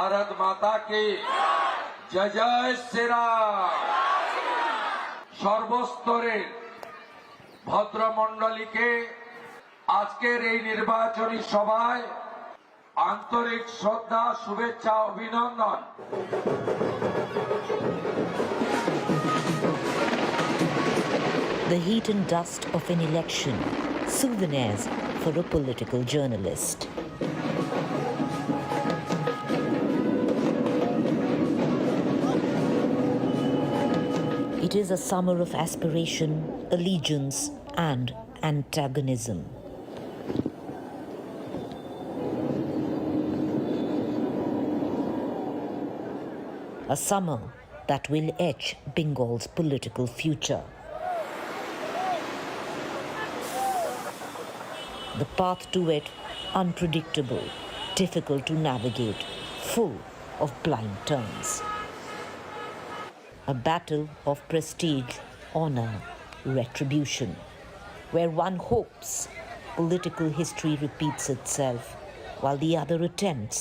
भारत माता की जय जय श्री राम। সর্বস্তরের ভদ্রমণ্ডলীকে আজকের এই নির্বাচনী সভায় আন্তরিক শ্রদ্ধা, শুভেচ্ছা, অভিনন্দন। The heat and dust of an election, souvenirs for a political journalist. It is a summer of aspiration, allegiance, and antagonism. A summer that will etch Bengal's political future. The path to it unpredictable, difficult to navigate, full of blind turns. A battle of prestige, honor, retribution, where one hopes political history repeats itself while the other attempts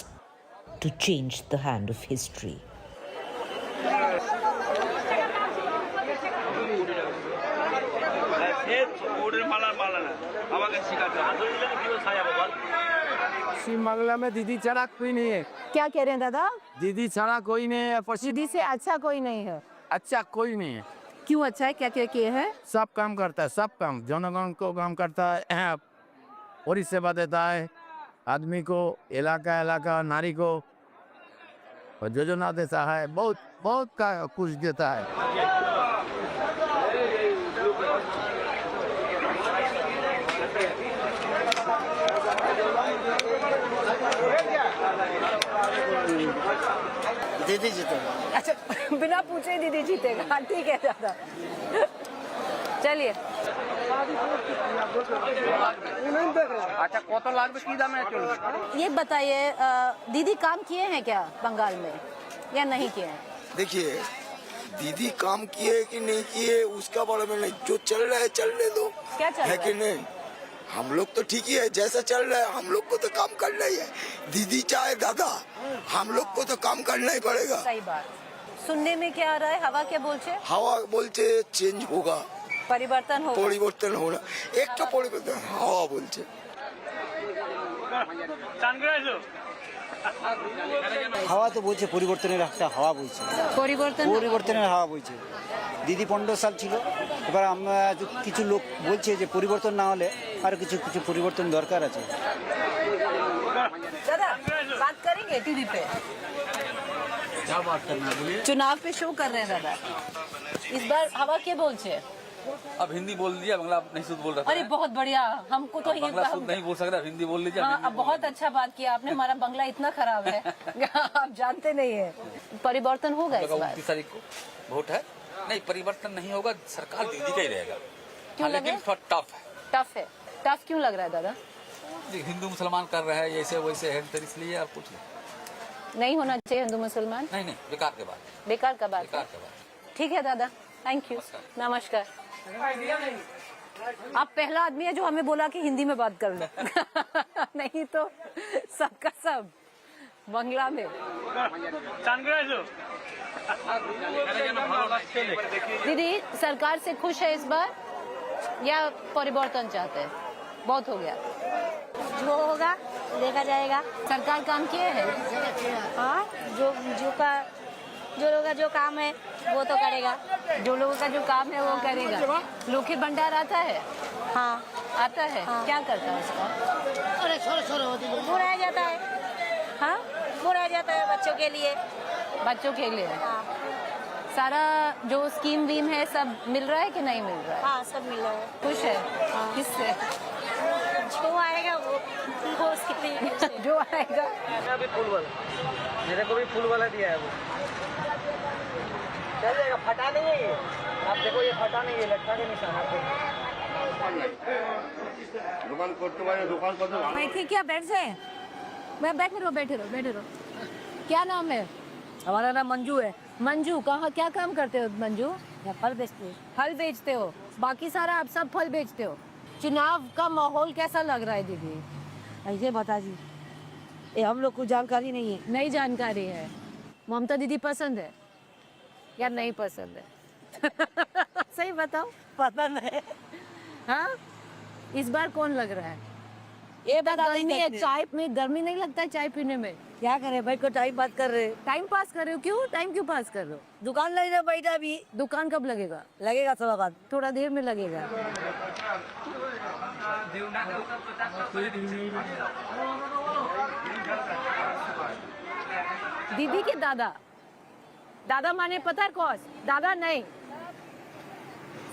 to change the hand of history. Bangla में दीदी छड़ा कोई नहीं है। क्या कह रहे हैं दादा? दीदी छड़ा कोई नहीं है। दीदी से अच्छा कोई नहीं है। अच्छा कोई नहीं है। क्यों अच्छा है? क्या क्या किए हैं? सब काम करता है, सब काम जनगण को काम करता है, परिसेवा देता है आदमी को, इलाका नारी को योजना देता है, बहुत बहुत का कुछ देता है। दीदी जीतेगा। अच्छा बिना पूछे दीदी जीतेगा। हाँ ठीक है दादा, चलिए। अच्छा कत लागবে কি দামে চলবে? ये बताइए दीदी काम किए हैं क्या बंगाल में या नहीं किए हैं? देखिए दीदी काम किए कि नहीं किए उसका बारे में नहीं, जो चल रहा है चलने दो। क्या चल रहा है कि नहीं? हम लोग तो ठीक ही है, जैसा चल रहा है हम लोग को तो काम करना ही है। दीदी चाहे दादा, हम लोग को तो काम करना ही पड़ेगा। सही बात। सुनने में क्या आ रहा है? हवा क्या बोलছে? हवा बोलते चेंज होगा, परिवर्तन होगा। পরিবর্তন होगा, एक तो परिवर्तन हवा बोलছে। হাওয়া তো বলছে পরিবর্তনের একটা হাওয়া বইছে, পরিবর্তনের হাওয়া বইছে। দিদি 15 সাল ছিল, এবার আমরা কিছু লোক বলছে যে পরিবর্তন না হলে আর কিছু কিছু পরিবর্তন দরকার আছে। दादा बात करेंगे टीवी पे? क्या बात करना है बोलिए। चुनाव पे शो कर रहे हैं दादा, इस बार हवा क्या बोलছে? अब हिंदी बोल दिया, बांग्ला नहीं शुद्ध बोल रहा था। अरे बहुत बढ़िया, हमको तो बांग्ला शुद्ध नहीं बोल सकता, हिंदी बोल लीजिए। हाँ, अब बहुत अच्छा बात किया आपने, हमारा बंगला इतना खराब है आप जानते नहीं है। परिवर्तन होगा इस बार? 29 तारीख को वोट है। नहीं परिवर्तन नहीं होगा, सरकार दीदी का ही रहेगा। क्यों लेकिन लगे? थोड़ा टफ है। टफ है? टफ क्यों लग रहा है दादा? हिंदू मुसलमान कर रहे हैं ऐसे वैसे है, तो इसलिए आप कुछ नहीं होना चाहिए हिंदू मुसलमान? नहीं बेकार के बात, बेकार का बात बेकार है। के बात। ठीक है दादा, थैंक यू, नमस्कार। आप पहला आदमी है जो हमें बोला कि हिंदी में बात कर लो नहीं तो सबका सब बंगला में। दीदी सरकार से खुश है इस बार या परिवर्तन चाहते हैं? बहुत हो गया, जो होगा देखा जाएगा। सरकार काम किए हैं। हाँ जो लोगों का जो काम है वो तो करेगा। जो लोगों का जो काम है वो करेगा। लोके भंडार आता है? हाँ आता है। हाँ। क्या करता है उसका? बुराया जाता है। हाँ बुराया जाता है बच्चों के लिए। बच्चों के लिए हाँ सारा जो स्कीम वीम है सब मिल रहा है कि नहीं मिल रहा है? हाँ सब मिल रहा है। खुश है? हाँ। किससे? जो आएगा वो उसकी जो आएगा। भी फूल वाला, मेरे को भी फूल वाला दिया है वो। चल जाएगा, फटा नहीं है ये। आप देखो ये फटा नहीं है, लटका के निशान है। दुकान करते वाले दुकान पर बैठे क्या? बैठ जाए, बैठे रहो। क्या नाम है? हमारा नाम मंजू है। मंजू, कहाँ क्या काम करते हो मंजू? फल बेचते हैं। फल बेचते हो? बाकी सारा आप सब फल बेचते हो। चुनाव का माहौल कैसा लग रहा है दीदी? ऐसे बता जी ये हम लोग को जानकारी नहीं है। नई जानकारी है। ममता दीदी पसंद है या नहीं पसंद है? सही बताओ। पता नहीं। हाँ, इस बार कौन लग रहा है? ये बता गर्मी है, नहीं चाय में गर्मी नहीं लगता है चाय पीने में? क्या करे भाई को टाइम बात कर रहे। टाइम पास कर रहे हो? क्यों टाइम क्यों पास कर रहे हो? दुकान लेने बैठा भी दुकान कब लगेगा? लगेगा थोड़ा बाद। थोड़ा देर में लगेगा। दीदी के दादा, दादा माने पता है कौन? दादा नहीं,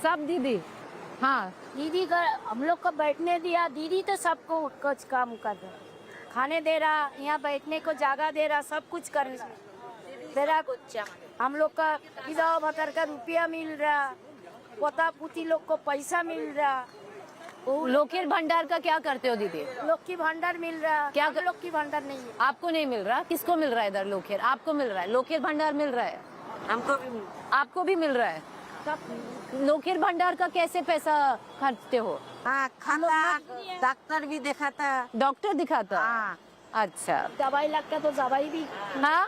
सब दीदी। हाँ, दीदी का हम लोग को बैठने दिया, दीदी तो सबको कुछ काम कर रहा, खाने दे रहा, यहाँ बैठने को जगह दे रहा, सब कुछ कर दे रहा। कुछ हम लोग का विधवा भत्ता का रुपया मिल रहा, पोता पोती लोग को पैसा मिल रहा। लोकेर भंडार का क्या करते हो दीदी? लोकी भंडार मिल रहा, क्या हम लोग की भंडार नहीं है। आपको नहीं मिल रहा? किसको मिल रहा है इधर लोकेर? आपको मिल रहा है, लोकेर भंडार मिल रहा है। हमको भी आपको भी मिल रहा है। लोकेर भंडार का कैसे पैसा खर्चते हो? हाँ, खाना डॉक्टर भी देखा था। डॉक्टर दिखाता? हाँ। अच्छा, दवाई लगता तो दवाई भी, हाँ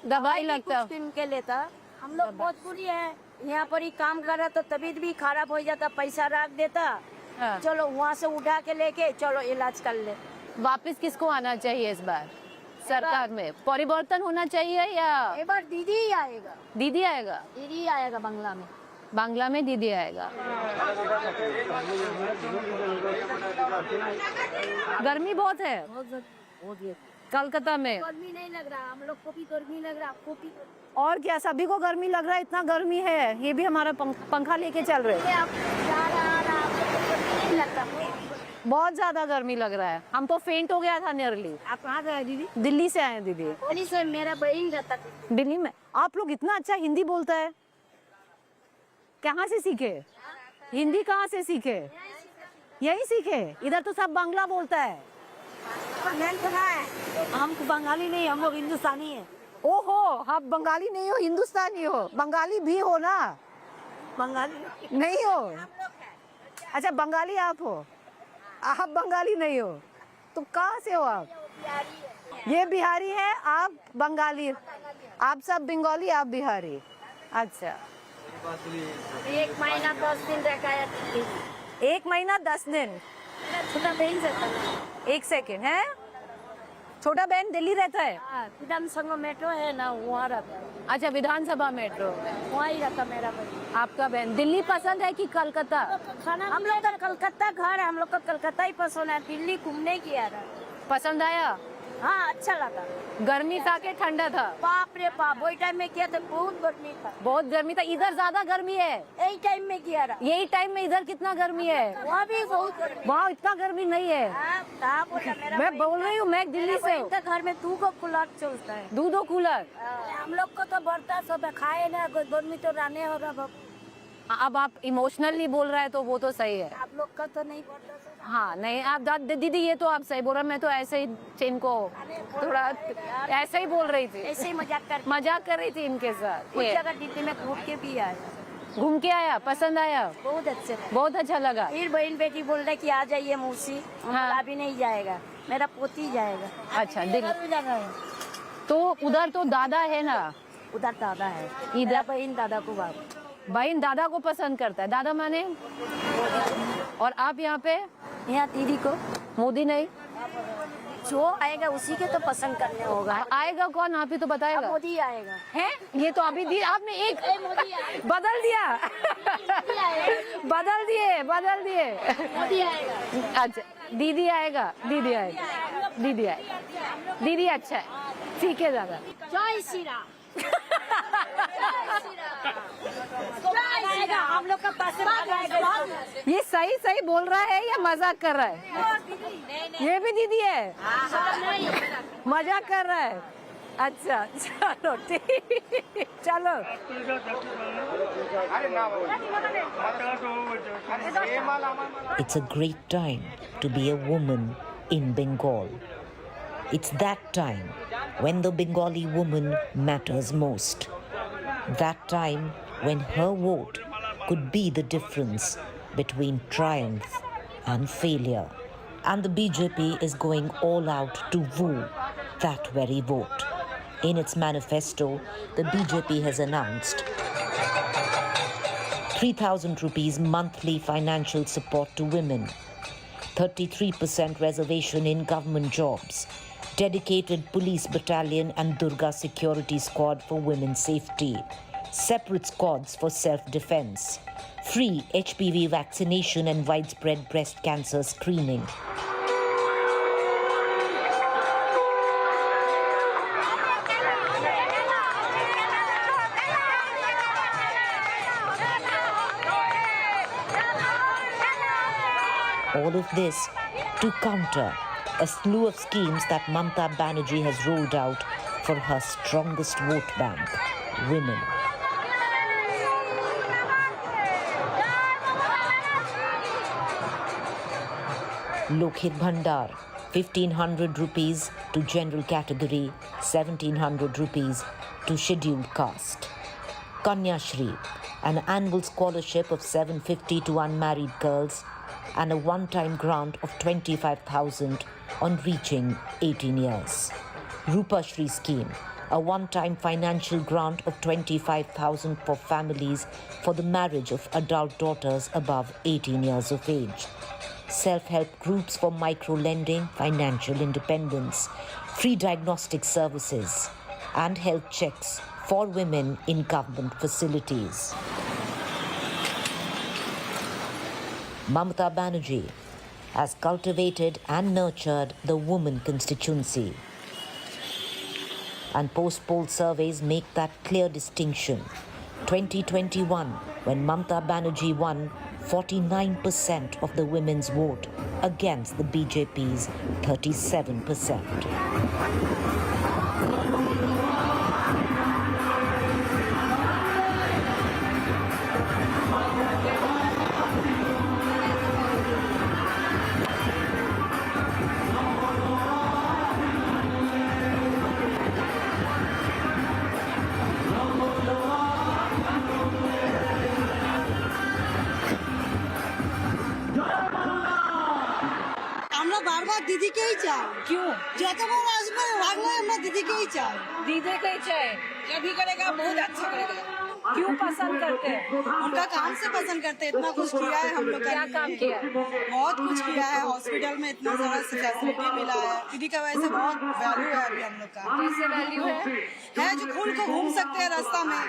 दवाई लगता। कुछ दिन के लेता। हम लोग भोजपुरी है, यहाँ पर ही काम कर रहा तो तबीयत भी खराब हो जाता, पैसा रख देता, हाँ। चलो वहाँ से उठा के लेके चलो इलाज कर ले। वापस किसको आना चाहिए इस बार सरकार में? परिवर्तन होना चाहिए या एक बार दीदी ही आएगा, दीदी आएगा? दीदी ही आएगा बांग्ला में। बांग्ला में दीदी आएगा। गर्मी बहुत है कलकत्ता में। गर्मी नहीं लग रहा, हम लोग को भी गर्मी लग रहा, आपको भी। और क्या, सभी को गर्मी लग रहा है? इतना गर्मी है, ये भी हमारा पंखा लेके चल रहे हैं। आप जा रहा नहीं लगता। बहुत ज्यादा गर्मी लग रहा है, हम तो फेंट हो गया था नियरली। आप कहाँ गए दीदी? दिल्ली से आए दीदी। दिल्ली से मेरा बहन रहता था। दिल्ली में? आप लोग इतना अच्छा हिंदी बोलता है, कहाँ से सीखे? हिंदी कहाँ से सीखे? यही सीखे? इधर तो सब बांग्ला बोलता है। हम बंगाली नहीं, हम लोग हिंदुस्तानी है। ओहो, आप बंगाली नहीं हो, हिंदुस्तानी हो। बंगाली भी हो ना? बंगाली नहीं हो? अच्छा, बंगाली आप हो, आप बंगाली नहीं हो तो कहाँ से हो आप? ये बिहारी है, आप बंगाली, आप सब बंगाली, आप बिहारी। अच्छा, 1 महीना 10 दिन रखा है। 1 महीना 10 दिन। छोटा बहन रहता है। एक सेकेंड है, छोटा बहन दिल्ली रहता है? विधानसभा मेट्रो है ना, वहाँ रहता है। अच्छा, विधानसभा मेट्रो, वहाँ ही रहता मेरा बहन। आपका बहन। दिल्ली पसंद है कि कलकत्ता? हम लोग का कलकत्ता घर है, हम लोग का कलकत्ता ही पसंद है। दिल्ली घूमने की आ रहा है। पसंद आया? हाँ, अच्छा लगा। गर्मी था कि ठंडा था? बाप रे बाप, वही टाइम में किया था, बहुत गर्मी था। बहुत गर्मी था। इधर ज्यादा गर्मी है? यही टाइम में किया रहा। यही टाइम में इधर कितना गर्मी है? वहाँ भी बहुत गर्मी। वहाँ इतना गर्मी नहीं है। कहाँ बोला मेरा मैं बोल रही हूँ, मैं दिल्ली से हूँ। घर में 2 कूलर चलता है। 2 कूलर? हम लोग को तो बढ़ता सब खाए ना, गर्मी तो रहने होगा। अब आप इमोशनली बोल रहे हैं तो वो तो सही है। आप लोग का तो नहीं बढ़ता। हाँ नहीं, आप दीदी ये तो आप सही बोल रहे हैं। मैं तो ऐसे ही इनको थोड़ा ऐसे ही बोल रही थी, ऐसे ही मजाक कर रही थी इनके साथ। कुछ जगह दिल्ली में घूम के भी आया। घूम के आया? पसंद आया? बहुत अच्छे, बहुत अच्छा लगा। फिर बहन बेटी बोल रहे कि आ जाइए मौसी। हाँ। अभी नहीं जाएगा, मेरा पोती जाएगा। अच्छा, दिल्ली तो उधर तो दादा है ना? उधर दादा है, इधर बहन दादा को बाप। बहन दादा को पसंद करता है। दादा माने? और आप यहाँ पे? यहाँ दीदी को। मोदी नहीं? जो आएगा उसी के तो पसंद करने होगा। आएगा कौन, आप ही तो बताएगा। मोदी आएगा है? ये तो अभी दी आपने एक बदल दिया। बदल दिए मोदी आएगा। अच्छा, दीदी आएगा, दीदी आएगा, दीदी आएगा, दीदी अच्छा है, ठीक है दादा। जय श्री राम। आएगा, हम लोग का पास ये सही बोल रहा है या मजाक कर रहा है? ये भी दीदी है, मजाक कर रहा है। अच्छा चलो ठीक, चलो। It's a great time to be a woman in Bengal. It's that time when the Bengali woman matters most. That time when her vote could be the difference between triumph and failure. And the BJP is going all out to woo that very vote. In its manifesto, the BJP has announced 3,000 rupees monthly financial support to women, 33% reservation in government jobs, dedicated police battalion and Durga security squad for women's safety, separate squads for self-defense, free HPV vaccination and widespread breast cancer screening. All of this to counter a slew of schemes that Mamata Banerjee has rolled out for her strongest vote bank, women. Lokhit Bhandar, 1,500 rupees to general category, 1,700 rupees to scheduled caste. Kanya Shri, an annual scholarship of 750 to unmarried girls, and a one-time grant of 25,000 on reaching 18 years. Rupa Shri scheme, a one-time financial grant of 25,000 for families for the marriage of adult daughters above 18 years of age. Self-help groups for micro-lending, financial independence, free diagnostic services, and health checks for women in government facilities. Mamata Banerjee has cultivated and nurtured the woman constituency. And post-poll surveys make that clear distinction. 2021, when Mamata Banerjee won 49% of the women's vote against the BJP's 37%. আমরা বারবার দিদিকেই চাই। क्यों? যতবার আসবে ভাগলে আমরা দিদিকেই চাই। दीदी का ही चाहे जो भी करेगा बहुत अच्छा करेगा। क्यों पसंद करते हैं? उनका काम से पसंद करते हैं, इतना कुछ किया है हम लोग का। क्या काम किया है? बहुत कुछ किया है, हॉस्पिटल में इतना सारा फैसिलिटी मिला है। दीदी का वजह से बहुत वैल्यू है अभी हम लोग का। कैसे वैल्यू है? जो खुल को घूम सकते हैं रास्ता में,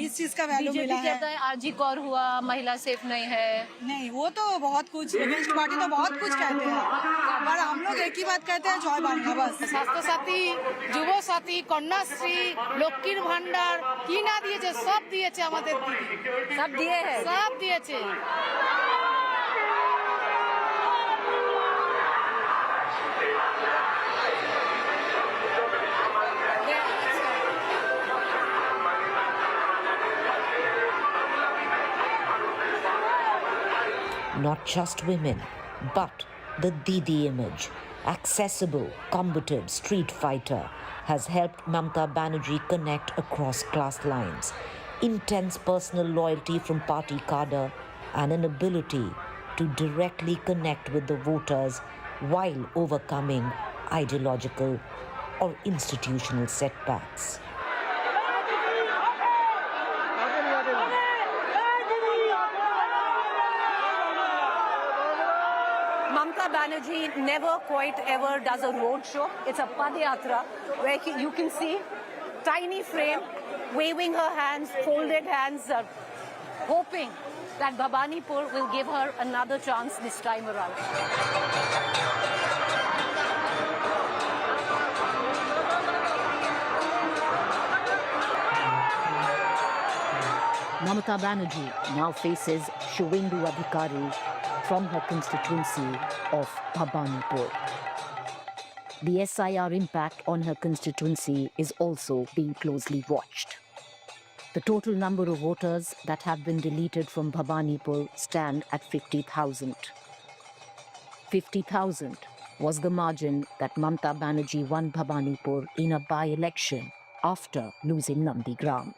इस चीज का वैल्यू मिला बीजेपी है। कहता है आरजी कौर हुआ, महिला सेफ नहीं है। नहीं, वो तो बहुत कुछ, नेक्स्ट पार्टी तो बहुत कुछ कहते हैं, पर हम लोग एक ही बात कहते हैं, जय बांग्ला बस। স্বাস্থ্যসাথী, যুবসাথী, কন্যাশ্রী, লক্ষ্মীর ভান্ডার কি না দিয়েছে, সব দিয়েছে আমাদের দিদি, सब दिए हैं। সব দিয়েছে। Not just women, but the Didi image, accessible, combative street fighter, has helped Mamata Banerjee connect across class lines. Intense personal loyalty from party cadre and an ability to directly connect with the voters while overcoming ideological or institutional setbacks. Mamata Banerjee never quite ever does a road show. It's a padayatra where you can see tiny frame, waving her hands, folded hands, hoping that Bhabanipur will give her another chance this time around. Mamata Banerjee now faces Shubhendu Adhikari from her constituency of Bhabanipur. The SIR impact on her constituency is also being closely watched. The total number of voters that have been deleted from Bhabanipur stand at 50,000. 50,000 was the margin that Mamata Banerjee won Bhabanipur in a by-election after losing Nandigram.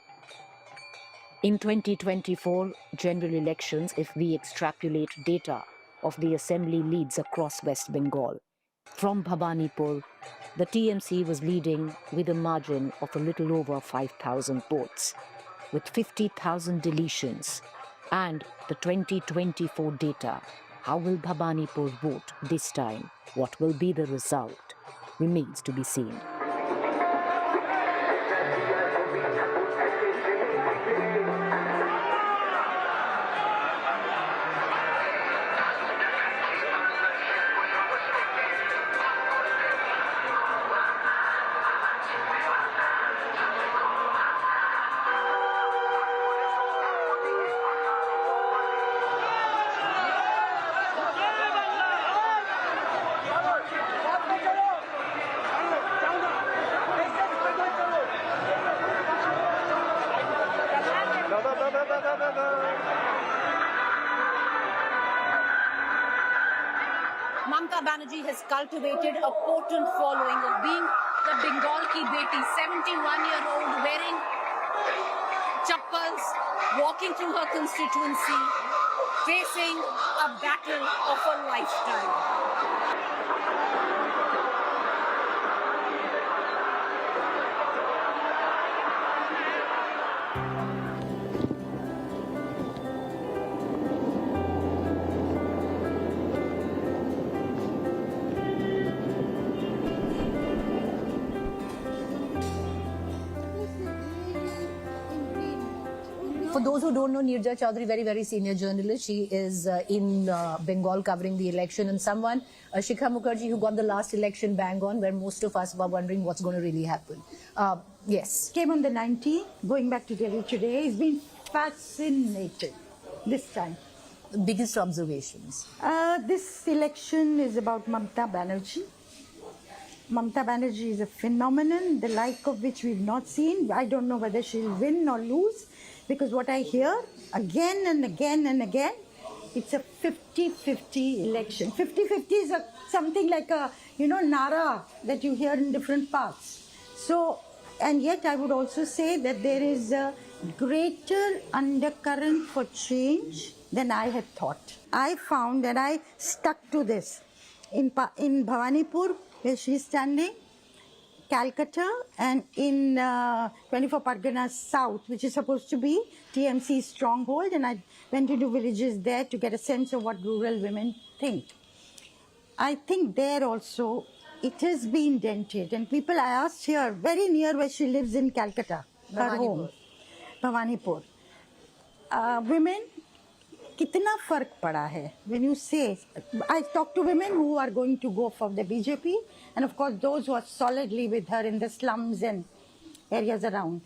In 2024 general elections, if we extrapolate data of the assembly leads across West Bengal. From Bhabanipur, the TMC was leading with a margin of a little over 5,000 votes, with 50,000 deletions. And the 2024 data. How will Bhabanipur vote this time? What will be the result? Remains to be seen. Mamata Banerjee has cultivated a potent following of being the Bengal ki beti, 71-year-old wearing chappals, walking through her constituency, facing a battle of a lifetime. For those who don't know, Nirja Chaudhary, very senior journalist. She is in Bengal covering the election, and someone, Shikha Mukherjee, who got the last election bang on, where most of us were wondering what's going to really happen. Yes. Came on the 19th, going back to Delhi today. He's been fascinated this time. Biggest observations? This election is about Mamata Banerjee. Mamata Banerjee is a phenomenon, the like of which we've not seen. I don't know whether she'll win or lose, because what I hear again and again and again, it's a 50-50 election. 50-50 is something like a, nara that you hear in different parts. So, and yet I would also say that there is a greater undercurrent for change than I had thought. I found that I stuck to this. In Bhabanipur, where she's standing, Calcutta, and in 24 Parganas South, which is supposed to be TMC's stronghold, and I went into villages there to get a sense of what rural women think. I think there also it has been dented, and people I asked here, very near where she lives in Calcutta, her home, Bhabanipur. Women, कितना फर्क पड़ा है? When you say, I talk to women who are going to go for the BJP, and of course those who are solidly with her in the slums and areas around.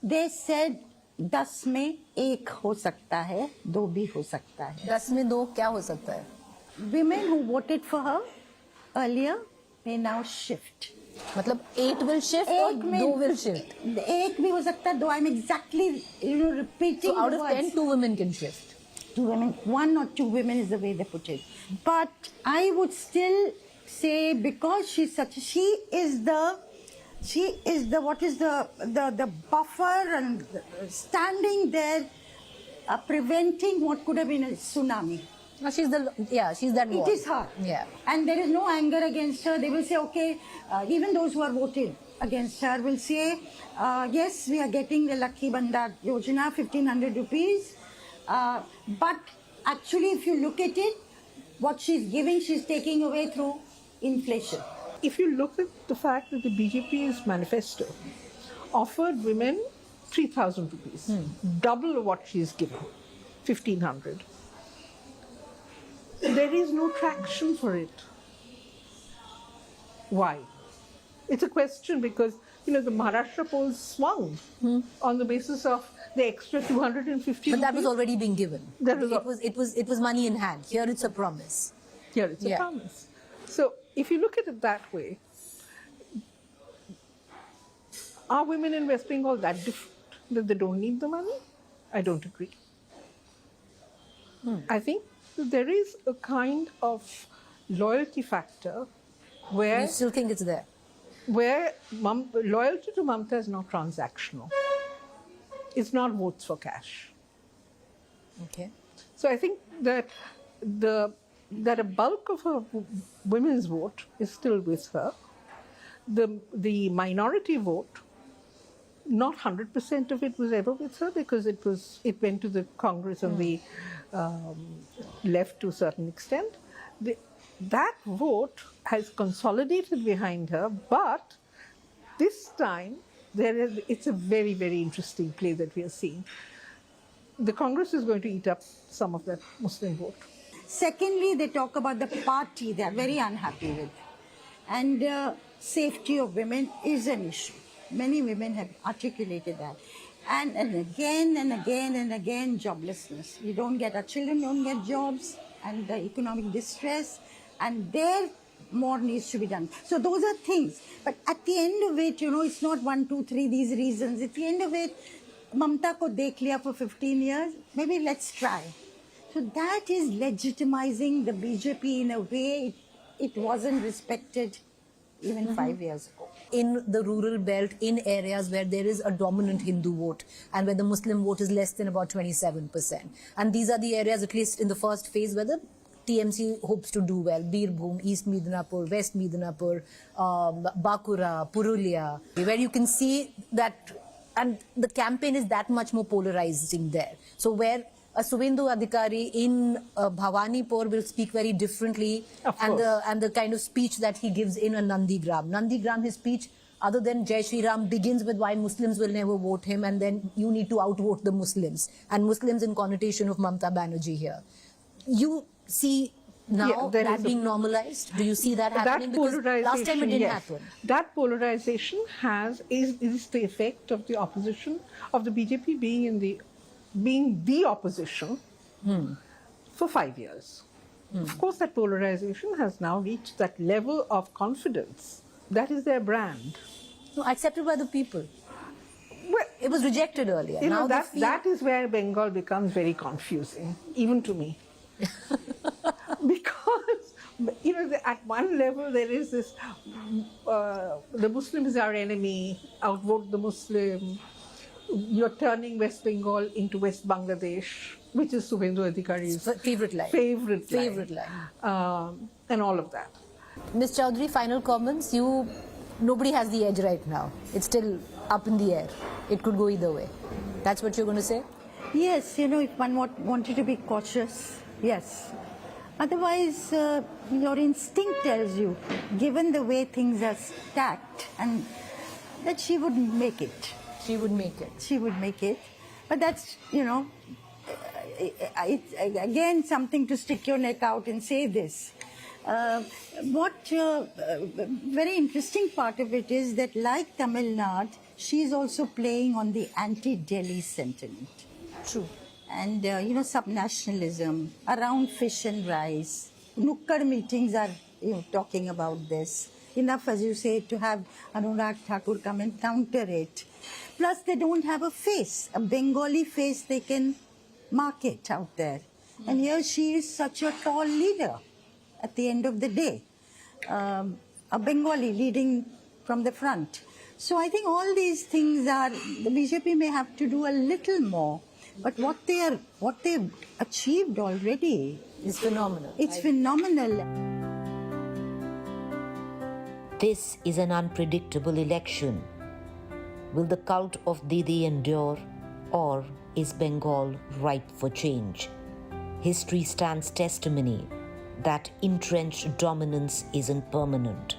They said 10 में 1 हो सकता है, 2 भी हो सकता है. 10 में 2 क्या हो सकता है? Women who voted for her earlier may now shift. मतलब 8 will shift or 2 will shift? 1 भी हो सकता है, 2. I'm exactly repeating. So out of 10, 2 women can shift. 2 women, 1 or 2 women is the way they put it. But I would still say, because she is the buffer and standing there, preventing what could have been a tsunami. She's that wall. It is her. Yeah. And there is no anger against her. They will say, okay, even those who are voted against her will say, yes, we are getting the Lakhi Bandar Yojana, 1,500 rupees. But actually, if you look at it, what she's giving, she's taking away through inflation. If you look at the fact that the BJP's manifesto offered women 3,000 rupees, double what she's given, 1,500. There is no traction for it. Why? It's a question because, the Maharashtra polls swung on the basis of the extra 250 But that was already being given. It was money in hand. Here it's a promise. Here it's a promise. So if you look at it that way, are women in West Bengal that different that they don't need the money? I don't agree. I think there is a kind of loyalty factor where... You still think it's there? Where loyalty to Mamata is not transactional. It's not votes for cash. Okay. So I think that that a bulk of her women's vote is still with her. The minority vote, not 100% of it was ever with her because it went to the Congress and the left to a certain extent. That vote has consolidated behind her, but this time it's a very, very interesting play that we are seeing. The Congress is going to eat up some of that Muslim vote. Secondly, they talk about the party they are very unhappy with. And safety of women is an issue. Many women have articulated that. And again and again and again, joblessness. You don't get, our children don't get jobs, and the economic distress, and there more needs to be done. So those are things. But at the end of it, it's not 1, 2, 3, these reasons. At the end of it, Mamta ko dekh liya for 15 years, maybe let's try. So that is legitimizing the BJP in a way it wasn't respected even 5 years ago. In the rural belt, in areas where there is a dominant Hindu vote and where the Muslim vote is less than about 27%. And these are the areas, at least in the first phase, where the TMC hopes to do well. Birbhum, East Midnapur, West Midnapur, Bakura, Purulia, where you can see that, and the campaign is that much more polarizing there. So where a Suvendu Adhikari in Bhawanipur will speak very differently, and the kind of speech that he gives in a Nandigram. Nandigram, his speech, other than Jai Shri Ram, begins with why Muslims will never vote him, and then you need to outvote the Muslims. And Muslims in connotation of Mamta Banerjee here. You see now that being normalized? Do you see that happening? Because last time it didn't happen. That polarization is the effect of the opposition, of the BJP being the opposition for 5 years. Of course, that polarization has now reached that level of confidence. That is their brand. No, accepted by the people. Well, it was rejected earlier. Now that is where Bengal becomes very confusing, even to me. Because, at one level there is this, the Muslim is our enemy, outvote the Muslim. You're turning West Bengal into West Bangladesh, which is Suvendu Adhikari's favorite line. And all of that. Ms. Chowdhury, final comments. Nobody has the edge right now. It's still up in the air. It could go either way. That's what you're going to say? Yes, if one wanted to be cautious, yes. Otherwise, your instinct tells you, given the way things are stacked, and that she would make it. She would make it. She would make it. But that's, it's again something to stick your neck out and say this. Very interesting part of it is that, like Tamil Nadu, she's also playing on the anti-Delhi sentiment. True. And, subnationalism, around fish and rice. Nukkad meetings are, talking about this. Enough, as you say, to have Anurag Thakur come and counter it. Plus, they don't have a face, a Bengali face they can market out there. And here she is such a tall leader at the end of the day. A Bengali leading from the front. So I think all these things the BJP may have to do a little more. But what they've achieved already is phenomenal. It's phenomenal. This is an unpredictable election. Will the cult of Didi endure, or is Bengal ripe for change? History stands testimony that entrenched dominance isn't permanent.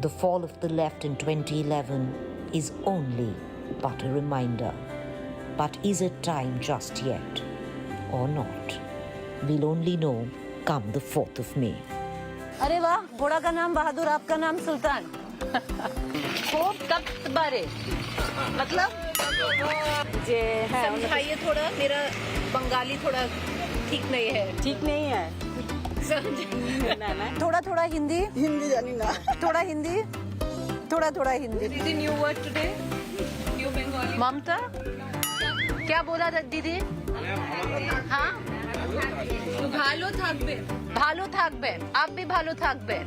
The fall of the left in 2011 is only but a reminder. But is it time just yet, or not? We'll only know come the 4th of May. अरे वाह, घोड़ा का नाम बहादुर, आपका नाम सुल्तान। खूब तख्त बारे, मतलब समझाइए थोड़ा, मेरा बंगाली थोड़ा ठीक नहीं है। ठीक नहीं है। थोड़ा हिंदी जानी ना। थोड़ा हिंदी, थोड़ा Hindi. Didi new word today, new Bengali. Mamata, क्या बोला था दीदी? हाँ? भालो থাকবেন, आप भी भालो থাকবেন।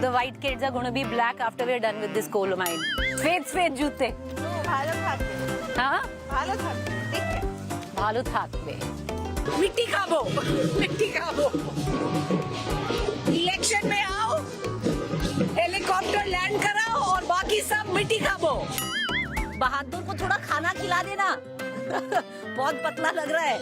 The white kids are going to be black after we're done with this coal mine. Straight जूते। भालो থাকবে। हाँ? भालो থাকবে। ভালো থাকবে। मिट्टी खाबो, मिट्टी खाबो। इलेक्शन में आओ, हेलीकॉप्टर लैंड कराओ और बाकी सब मिट्टी खाबो। बहादुर को थोड़ा खाना खिला देना, बहुत पतला लग रहा है।